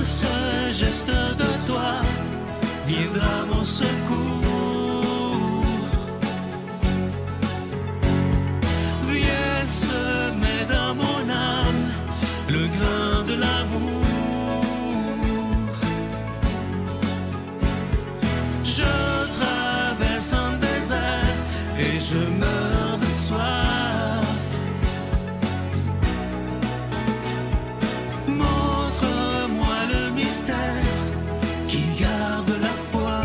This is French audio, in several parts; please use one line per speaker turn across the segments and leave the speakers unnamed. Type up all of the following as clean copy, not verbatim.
ce geste de toi viendra mon secours. Viens semer dans mon âme le grain de l'amour. Je traverse un désert et je meurs de soif. Montre-moi le mystère qui garde la foi.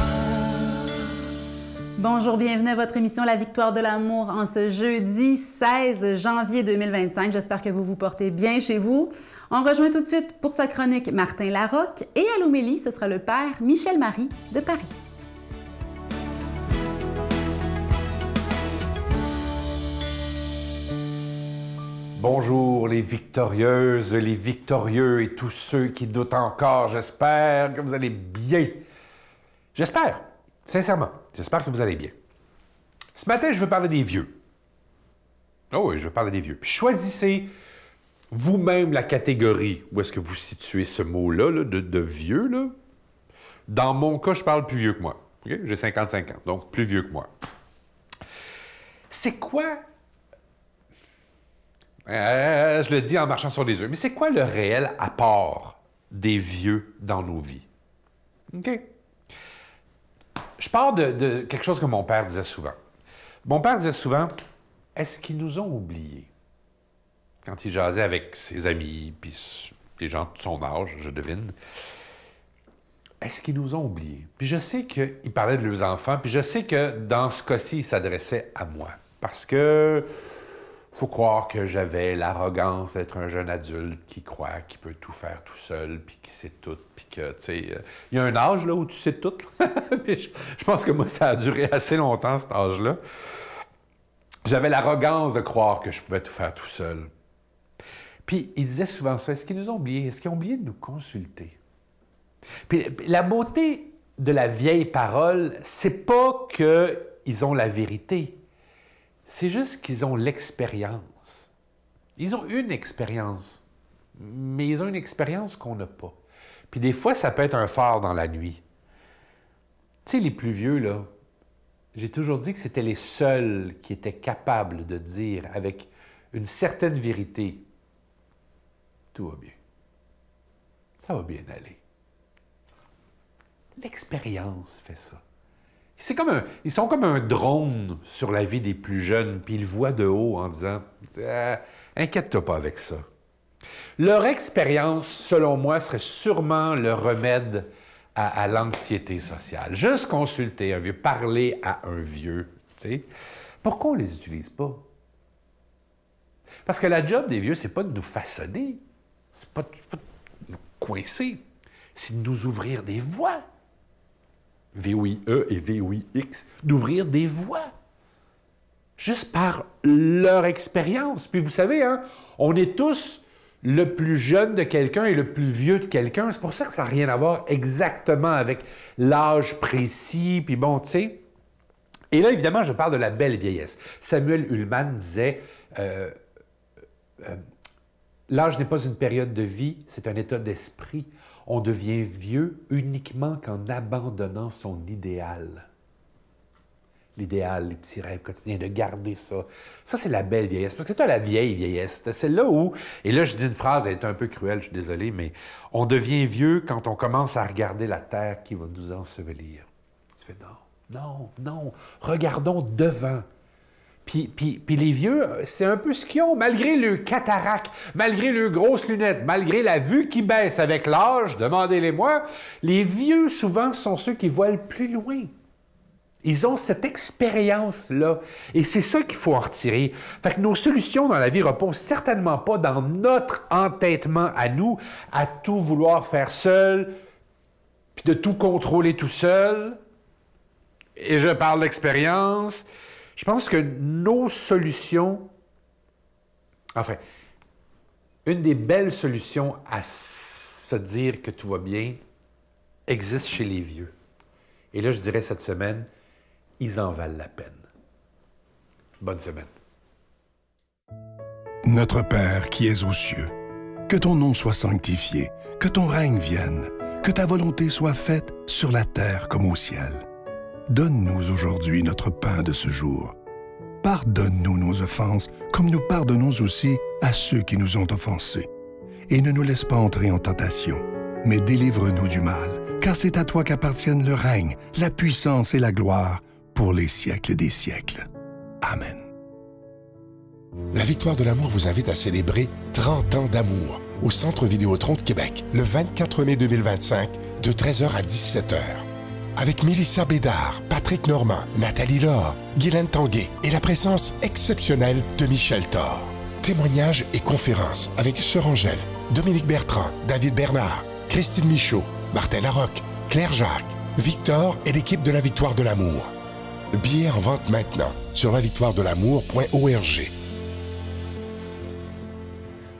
Bonjour, bienvenue à votre émission La Victoire de l'amour en ce jeudi 16 janvier 2025. J'espère que vous vous portez bien chez vous. On rejoint tout de suite pour sa chronique Martin Larocque et à l'homélie, ce sera le père Michel-Marie de Paris.
Bonjour les victorieuses, les victorieux et tous ceux qui doutent encore. J'espère que vous allez bien. J'espère, sincèrement, j'espère que vous allez bien. Ce matin, je veux parler des vieux. Oh oui, je veux parler des vieux. Puis choisissez vous-même la catégorie où est-ce que vous situez ce mot-là, là, de vieux. Là. Dans mon cas, je parle plus vieux que moi. Okay? J'ai 55 ans, donc plus vieux que moi. C'est quoi... je le dis en marchant sur les œufs, mais c'est quoi le réel apport des vieux dans nos vies? OK? Je pars de quelque chose que mon père disait souvent. Mon père disait souvent, est-ce qu'ils nous ont oubliés? Quand il jasait avec ses amis, puis les gens de son âge, je devine, est-ce qu'ils nous ont oubliés? Puis je sais qu'il parlait de leurs enfants, puis je sais que dans ce cas-ci, il s'adressait à moi. Parce que... faut croire que j'avais l'arrogance d'être un jeune adulte qui croit qu'il peut tout faire tout seul, puis qui sait tout, puis que, tu sais, il y a un âge, là, où tu sais tout. Puis je pense que moi, ça a duré assez longtemps, cet âge-là. J'avais l'arrogance de croire que je pouvais tout faire tout seul. Puis il disait souvent ça, est-ce qu'ils nous ont oubliés? Est-ce qu'ils ont oublié de nous consulter? Puis la beauté de la vieille parole, c'est pas qu'ils ont la vérité. C'est juste qu'ils ont l'expérience. Ils ont une expérience, mais ils ont une expérience qu'on n'a pas. Puis des fois, ça peut être un phare dans la nuit. Tu sais, les plus vieux, là, j'ai toujours dit que c'était les seuls qui étaient capables de dire avec une certaine vérité, tout va bien. Ça va bien aller. L'expérience fait ça. Ils sont comme un drone sur la vie des plus jeunes, puis ils le voient de haut en disant « Inquiète-toi pas avec ça ». Leur expérience, selon moi, serait sûrement le remède à l'anxiété sociale. Juste consulter un vieux, parler à un vieux, tu sais. Pourquoi on ne les utilise pas? Parce que la job des vieux, c'est pas de nous façonner, c'est pas de nous coincer, c'est de nous ouvrir des voies. V-O-I-E et V-O-I-X, d'ouvrir des voies. Juste par leur expérience. Puis vous savez, hein, on est tous le plus jeune de quelqu'un et le plus vieux de quelqu'un. C'est pour ça que ça n'a rien à voir exactement avec l'âge précis. Puis bon, tu sais. Et là, évidemment, je parle de la belle vieillesse. Samuel Ullmann disait l'âge n'est pas une période de vie, c'est un état d'esprit. On devient vieux uniquement qu'en abandonnant son idéal. L'idéal, les petits rêves quotidiens, de garder ça. Ça, c'est la belle vieillesse. Parce que tu as la vieille vieillesse. C'est celle-là où, et là, je dis une phrase, elle est un peu cruelle, je suis désolé, mais on devient vieux quand on commence à regarder la terre qui va nous ensevelir. Tu fais non, non, non, regardons devant. Puis les vieux, c'est un peu ce qu'ils ont, malgré le cataracte, malgré leurs grosses lunettes, malgré la vue qui baisse avec l'âge, demandez-les-moi, les vieux, souvent, sont ceux qui voient le plus loin. Ils ont cette expérience-là. Et c'est ça qu'il faut en retirer. Fait que nos solutions dans la vie reposent certainement pas dans notre entêtement à nous, à tout vouloir faire seul, puis de tout contrôler tout seul. Et je parle d'expérience. Je pense que nos solutions... Enfin, une des belles solutions à se dire que tout va bien existe chez les vieux. Et là, je dirais cette semaine, ils en valent la peine. Bonne semaine.
Notre Père qui es aux cieux, Que ton nom soit sanctifié, que ton règne vienne, que ta volonté soit faite sur la terre comme au ciel. Donne-nous aujourd'hui notre pain de ce jour. Pardonne-nous nos offenses, comme nous pardonnons aussi à ceux qui nous ont offensés. Et ne nous laisse pas entrer en tentation, mais délivre-nous du mal, car c'est à toi qu'appartiennent le règne, la puissance et la gloire pour les siècles des siècles. Amen.
La Victoire de l'amour vous invite à célébrer 30 ans d'amour au Centre Vidéotron de Québec, le 24 mai 2025, de 13h à 17h. Avec Mélissa Bédard, Patrick Normand, Nathalie Laure, Guylaine Tanguay et la présence exceptionnelle de Michel Thor. Témoignages et conférences avec Sœur Angèle, Dominique Bertrand, David Bernard, Christine Michaud, Martin Larocque, Claire Jacques, Victor et l'équipe de la Victoire de l'amour. Billets en vente maintenant sur lavictoiredelamour.org.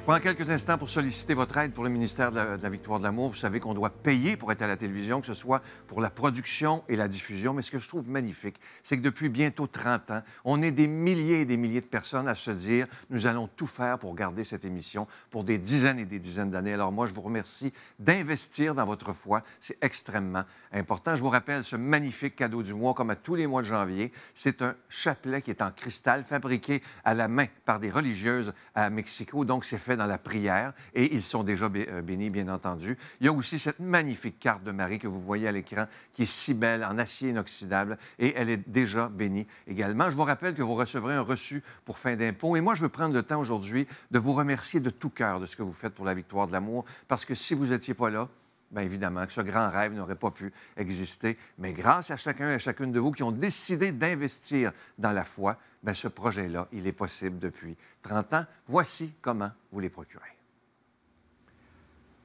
Je prends quelques instants pour solliciter votre aide pour le ministère de la Victoire de l'amour. Vous savez qu'on doit payer pour être à la télévision, que ce soit pour la production et la diffusion. Mais ce que je trouve magnifique, c'est que depuis bientôt 30 ans, on est des milliers et des milliers de personnes à se dire « Nous allons tout faire pour garder cette émission pour des dizaines et des dizaines d'années. » Alors moi, je vous remercie d'investir dans votre foi. C'est extrêmement important. Je vous rappelle ce magnifique cadeau du mois, comme à tous les mois de janvier. C'est un chapelet qui est en cristal, fabriqué à la main par des religieuses à Mexico. Donc, c'est fait dans la prière et ils sont déjà bénis, bien entendu. Il y a aussi cette magnifique carte de Marie que vous voyez à l'écran qui est si belle, en acier inoxydable et elle est déjà bénie également. Je vous rappelle que vous recevrez un reçu pour fin d'impôt et moi, je veux prendre le temps aujourd'hui de vous remercier de tout cœur de ce que vous faites pour la Victoire de l'amour parce que si vous n'étiez pas là, bien évidemment que ce grand rêve n'aurait pas pu exister. Mais grâce à chacun et à chacune de vous qui ont décidé d'investir dans la foi, bien, ce projet-là, il est possible depuis 30 ans. Voici comment vous les procurez.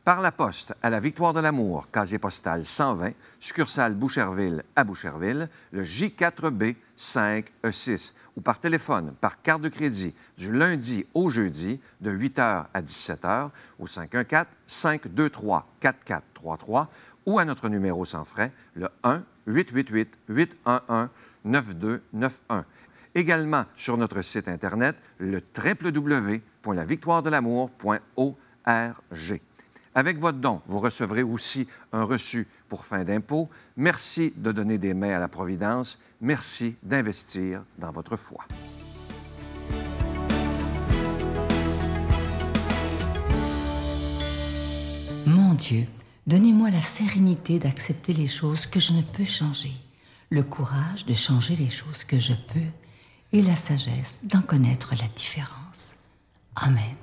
Par la poste à la Victoire de l'amour, casier postal 120, succursale Boucherville à Boucherville, le J4B 5E6, ou par téléphone, par carte de crédit, du lundi au jeudi, de 8h à 17h, au 514-523-4433, ou à notre numéro sans frais, le 1-888-811-9291. Également sur notre site Internet, le www.lavictoiredelamour.org. Avec votre don, vous recevrez aussi un reçu pour fin d'impôt. Merci de donner des mains à la Providence. Merci d'investir dans votre foi.
Mon Dieu, donnez-moi la sérénité d'accepter les choses que je ne peux changer, le courage de changer les choses que je peux et la sagesse d'en connaître la différence. Amen.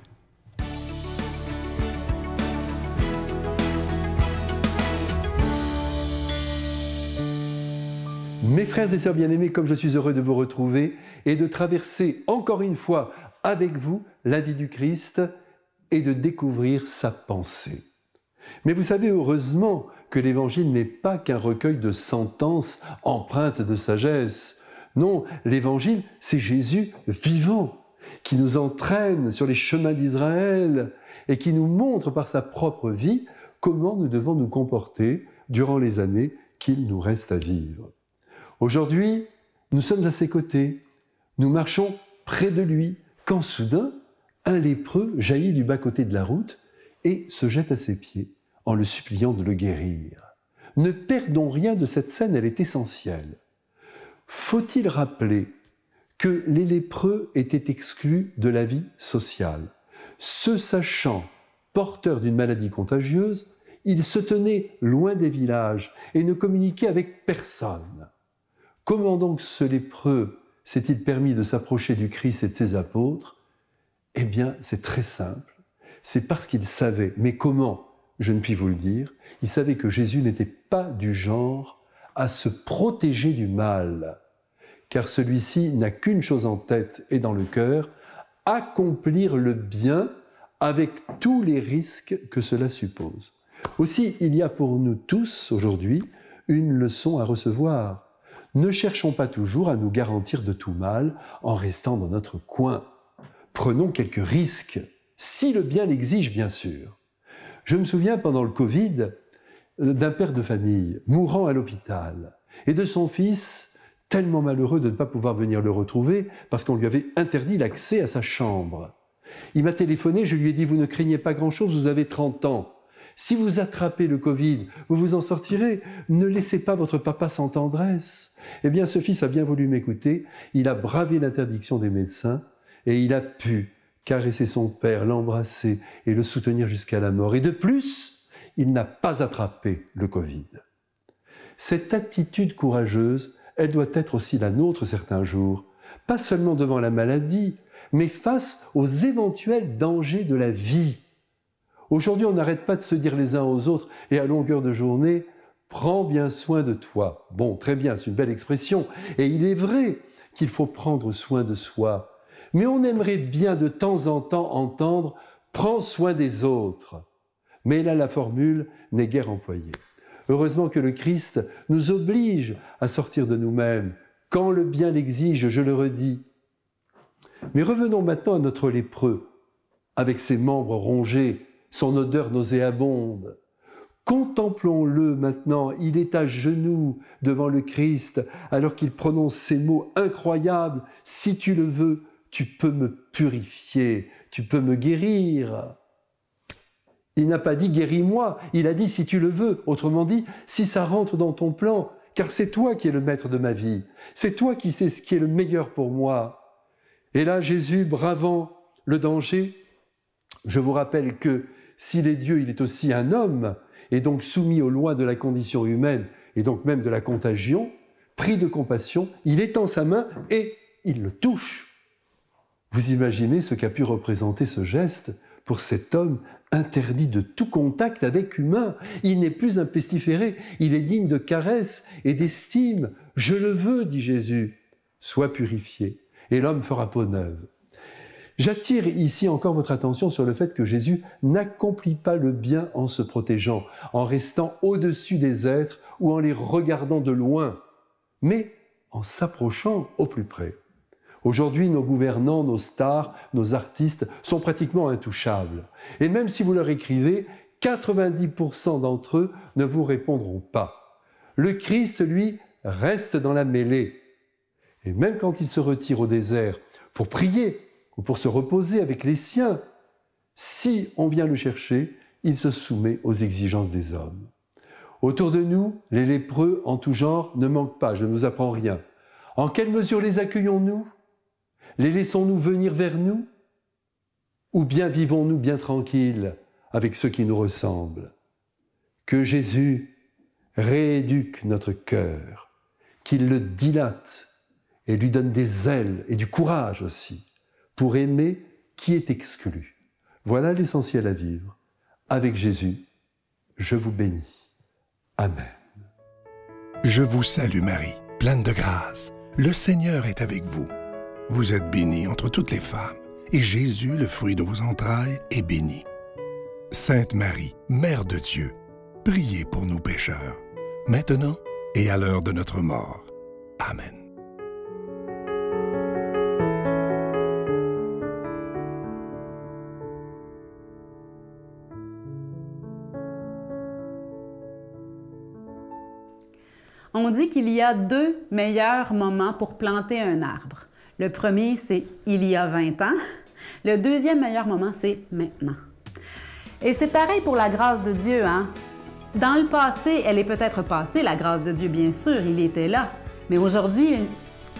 Mes frères et sœurs bien-aimés, comme je suis heureux de vous retrouver et de traverser encore une fois avec vous la vie du Christ et de découvrir sa pensée. Mais vous savez heureusement que l'Évangile n'est pas qu'un recueil de sentences empreintes de sagesse. Non, l'Évangile, c'est Jésus vivant qui nous entraîne sur les chemins d'Israël et qui nous montre par sa propre vie comment nous devons nous comporter durant les années qu'il nous reste à vivre. Aujourd'hui, nous sommes à ses côtés, nous marchons près de lui, quand soudain, un lépreux jaillit du bas-côté de la route et se jette à ses pieds en le suppliant de le guérir. Ne perdons rien de cette scène, elle est essentielle. Faut-il rappeler que les lépreux étaient exclus de la vie sociale? Se sachant porteurs d'une maladie contagieuse, ils se tenaient loin des villages et ne communiquaient avec personne. Comment donc ce lépreux s'est-il permis de s'approcher du Christ et de ses apôtres? Eh bien, c'est très simple. C'est parce qu'il savait, mais comment? Je ne puis vous le dire. Il savait que Jésus n'était pas du genre à se protéger du mal, car celui-ci n'a qu'une chose en tête et dans le cœur, accomplir le bien avec tous les risques que cela suppose. Aussi, il y a pour nous tous aujourd'hui une leçon à recevoir. Ne cherchons pas toujours à nous garantir de tout mal en restant dans notre coin. Prenons quelques risques, si le bien l'exige bien sûr. Je me souviens pendant le Covid d'un père de famille mourant à l'hôpital et de son fils tellement malheureux de ne pas pouvoir venir le retrouver parce qu'on lui avait interdit l'accès à sa chambre. Il m'a téléphoné, je lui ai dit, vous ne craignez pas grand-chose, vous avez 30 ans. Si vous attrapez le Covid, vous vous en sortirez. Ne laissez pas votre papa sans tendresse. Eh bien, ce fils a bien voulu m'écouter. Il a bravé l'interdiction des médecins et il a pu caresser son père, l'embrasser et le soutenir jusqu'à la mort. Et de plus, il n'a pas attrapé le Covid. Cette attitude courageuse, elle doit être aussi la nôtre certains jours. Pas seulement devant la maladie, mais face aux éventuels dangers de la vie. Aujourd'hui, on n'arrête pas de se dire les uns aux autres et à longueur de journée, « Prends bien soin de toi ». Bon, très bien, c'est une belle expression. Et il est vrai qu'il faut prendre soin de soi. Mais on aimerait bien de temps en temps entendre « Prends soin des autres ». Mais là, la formule n'est guère employée. Heureusement que le Christ nous oblige à sortir de nous-mêmes, quand le bien l'exige, je le redis. Mais revenons maintenant à notre lépreux, avec ses membres rongés, son odeur nauséabonde. Contemplons-le maintenant, il est à genoux devant le Christ, alors qu'il prononce ces mots incroyables. « Si tu le veux, tu peux me purifier, tu peux me guérir. » Il n'a pas dit « guéris-moi », il a dit « si tu le veux ». Autrement dit, si ça rentre dans ton plan, car c'est toi qui es le maître de ma vie. C'est toi qui sais ce qui est le meilleur pour moi. Et là, Jésus, bravant le danger, je vous rappelle que s'il est Dieu, il est aussi un homme, et donc soumis aux lois de la condition humaine, et donc même de la contagion, pris de compassion, il étend sa main et il le touche. Vous imaginez ce qu'a pu représenter ce geste pour cet homme interdit de tout contact avec humain. Il n'est plus un pestiféré, il est digne de caresses et d'estime. « Je le veux », dit Jésus, « sois purifié, et l'homme fera peau neuve. » J'attire ici encore votre attention sur le fait que Jésus n'accomplit pas le bien en se protégeant, en restant au-dessus des êtres ou en les regardant de loin, mais en s'approchant au plus près. Aujourd'hui, nos gouvernants, nos stars, nos artistes sont pratiquement intouchables. Et même si vous leur écrivez, 90% d'entre eux ne vous répondront pas. Le Christ, lui, reste dans la mêlée. Et même quand il se retire au désert pour prier, ou pour se reposer avec les siens, si on vient le chercher, il se soumet aux exigences des hommes. Autour de nous, les lépreux en tout genre ne manquent pas, je ne vous apprends rien. En quelle mesure les accueillons-nous? Les laissons-nous venir vers nous? Ou bien vivons-nous bien tranquilles avec ceux qui nous ressemblent? Que Jésus rééduque notre cœur, qu'il le dilate et lui donne des ailes et du courage aussi, pour aimer qui est exclu. Voilà l'essentiel à vivre. Avec Jésus, je vous bénis. Amen.
Je vous salue Marie, pleine de grâce. Le Seigneur est avec vous. Vous êtes bénie entre toutes les femmes, et Jésus, le fruit de vos entrailles, est béni. Sainte Marie, Mère de Dieu, priez pour nous pécheurs, maintenant et à l'heure de notre mort. Amen.
On dit qu'il y a 2 meilleurs moments pour planter un arbre. Le premier, c'est il y a 20 ans. Le deuxième meilleur moment, c'est maintenant. Et c'est pareil pour la grâce de Dieu, hein? Dans le passé, elle est peut-être passée, la grâce de Dieu, bien sûr, il était là. Mais aujourd'hui,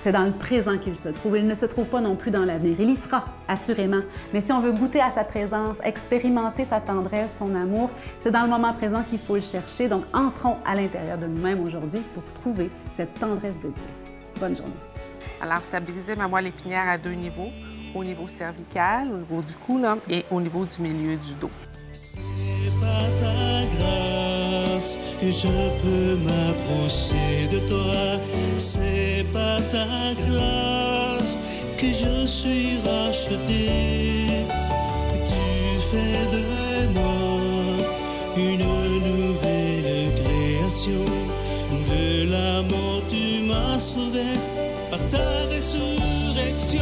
c'est dans le présent qu'il se trouve. Il ne se trouve pas non plus dans l'avenir. Il y sera, assurément. Mais si on veut goûter à sa présence, expérimenter sa tendresse, son amour, c'est dans le moment présent qu'il faut le chercher. Donc, entrons à l'intérieur de nous-mêmes aujourd'hui pour trouver cette tendresse de Dieu. Bonne journée.
Alors, ça brisait ma moelle épinière à 2 niveaux. Au niveau cervical, au niveau du cou, là, et au niveau du milieu du dos.
C'est par ta grâce que je peux m'approcher de toi. C'est par ta grâce que je suis racheté. Tu fais de moi une nouvelle création. De la mort, tu m'as sauvé par ta résurrection.